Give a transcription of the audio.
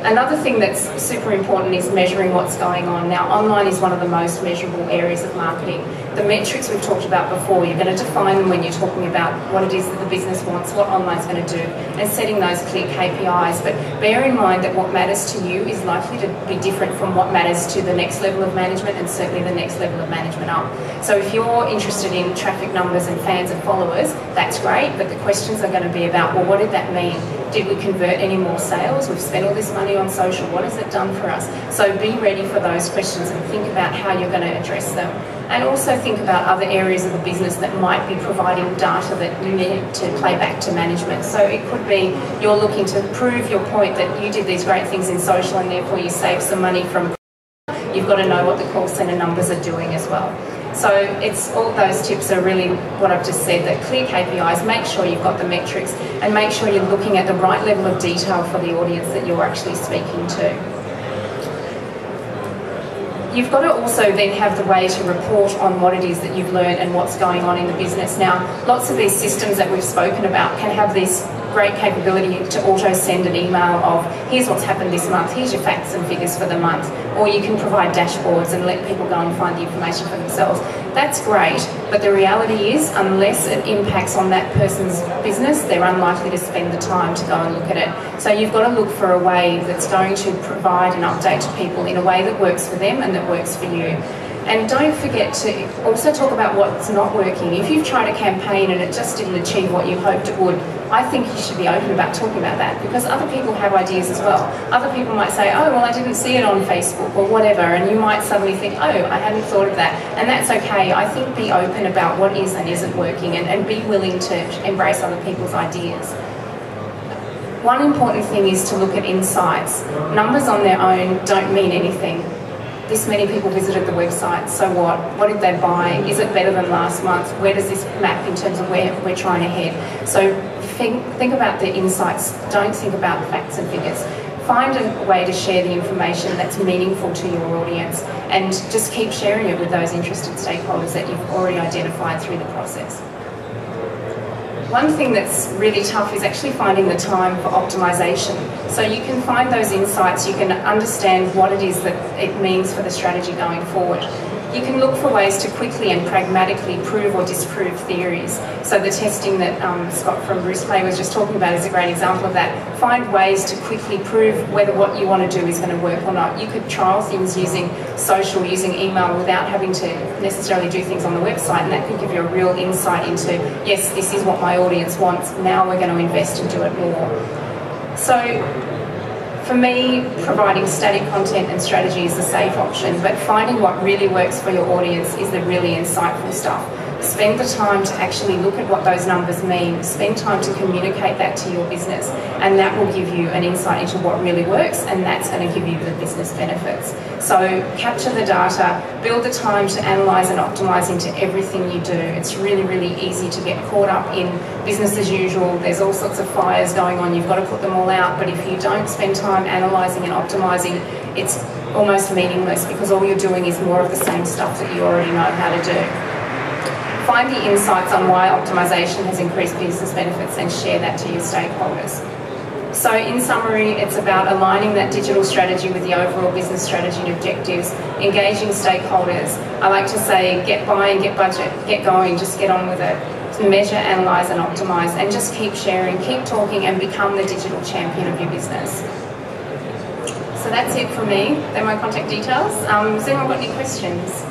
Another thing that's super important is measuring what's going on. Now, online is one of the most measurable areas of marketing. The metrics we've talked about before, you're going to define them when you're talking about what it is that the business wants, what online's going to do, and setting those clear KPIs. But bear in mind that what matters to you is likely to be different from what matters to the next level of management, and certainly the next level of management up. So if you're interested in traffic numbers and fans and followers, that's great, but the questions are going to be about, well, what did that mean? Did we convert any more sales? We've spent all this money on social. What has it done for us? So be ready for those questions and think about how you're going to address them. And also think about other areas of the business that might be providing data that you need to play back to management. So it could be you're looking to prove your point that you did these great things in social and therefore you saved some money from. You've got to know what the call centre numbers are doing as well. So it's all those tips are really what I've just said, that clear KPIs, make sure you've got the metrics, and make sure you're looking at the right level of detail for the audience that you're actually speaking to. You've got to also then have the way to report on what it is that you've learned and what's going on in the business. Now, lots of these systems that we've spoken about can have this great capability to auto-send an email of, here's what's happened this month, here's your facts and figures for the month, or you can provide dashboards and let people go and find the information for themselves. That's great, but the reality is, unless it impacts on that person's business, they're unlikely to spend the time to go and look at it. So you've got to look for a way that's going to provide an update to people in a way that works for them and that works for you. And don't forget to also talk about what's not working. If you've tried a campaign and it just didn't achieve what you hoped it would, I think you should be open about talking about that, because other people have ideas as well. Other people might say, oh, well, I didn't see it on Facebook or whatever, and you might suddenly think, oh, I hadn't thought of that. And that's okay. I think be open about what is and isn't working, and be willing to embrace other people's ideas. One important thing is to look at insights. Numbers on their own don't mean anything. This many people visited the website, so what? What did they buy? Is it better than last month? Where does this map in terms of where we're trying to head? So think about the insights, don't think about the facts and figures. Find a way to share the information that's meaningful to your audience, and just keep sharing it with those interested stakeholders that you've already identified through the process. One thing that's really tough is actually finding the time for optimisation. So you can find those insights, you can understand what it is that it means for the strategy going forward. You can look for ways to quickly and pragmatically prove or disprove theories. So the testing that Scott from Bruce Play was just talking about is a great example of that. Find ways to quickly prove whether what you want to do is going to work or not. You could trial things using social, using email, without having to necessarily do things on the website, and that could give you a real insight into, yes, this is what my audience wants, now we're going to invest and do it more. So for me, providing static content and strategy is the safe option, but finding what really works for your audience is the really insightful stuff. Spend the time to actually look at what those numbers mean. Spend time to communicate that to your business, and that will give you an insight into what really works, and that's going to give you the business benefits. So capture the data, build the time to analyse and optimise into everything you do. It's really, really easy to get caught up in business as usual. There's all sorts of fires going on. You've got to put them all out, but if you don't spend time analysing and optimising, it's almost meaningless, because all you're doing is more of the same stuff that you already know how to do. Find the insights on why optimisation has increased business benefits and share that to your stakeholders. So in summary, it's about aligning that digital strategy with the overall business strategy and objectives, engaging stakeholders. I like to say, get buy-in, get budget, get going, just get on with it. Measure, analyse and optimise, and just keep sharing, keep talking, and become the digital champion of your business. So that's it from me. They're my contact details. Has anyone got any questions?